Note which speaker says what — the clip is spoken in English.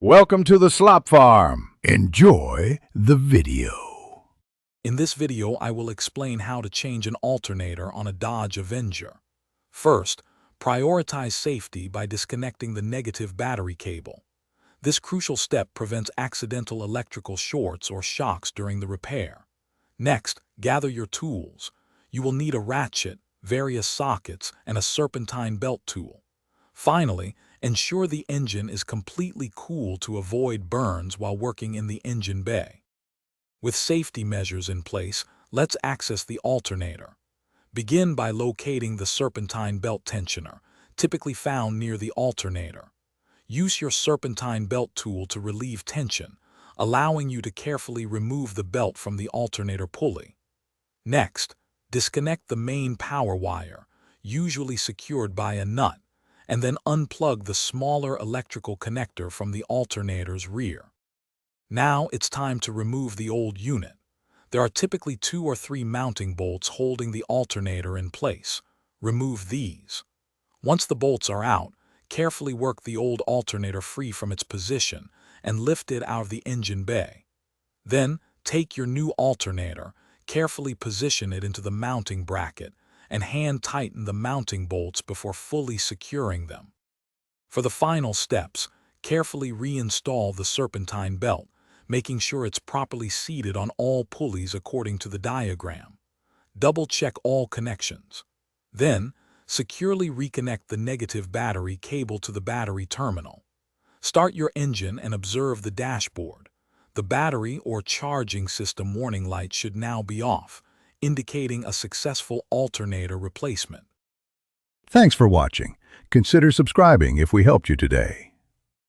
Speaker 1: Welcome to the Slop Farm. Enjoy the video.
Speaker 2: In this video, I will explain how to change an alternator on a Dodge Avenger. First, prioritize safety by disconnecting the negative battery cable. This crucial step prevents accidental electrical shorts or shocks during the repair. Next, gather your tools. You will need a ratchet, various sockets, and a serpentine belt tool. Finally, ensure the engine is completely cool to avoid burns while working in the engine bay. With safety measures in place, let's access the alternator. Begin by locating the serpentine belt tensioner, typically found near the alternator. Use your serpentine belt tool to relieve tension, allowing you to carefully remove the belt from the alternator pulley. Next, disconnect the main power wire, usually secured by a nut, and then unplug the smaller electrical connector from the alternator's rear. Now it's time to remove the old unit. There are typically 2 or 3 mounting bolts holding the alternator in place. Remove these. Once the bolts are out, carefully work the old alternator free from its position and lift it out of the engine bay. Then, take your new alternator, carefully position it into the mounting bracket, and hand tighten the mounting bolts before fully securing them. For the final steps, carefully reinstall the serpentine belt, making sure it's properly seated on all pulleys according to the diagram. Double-check all connections. Then, securely reconnect the negative battery cable to the battery terminal. Start your engine and observe the dashboard. The battery or charging system warning light should now be off, indicating a successful alternator replacement.
Speaker 1: Thanks for watching. Consider subscribing if we helped you today.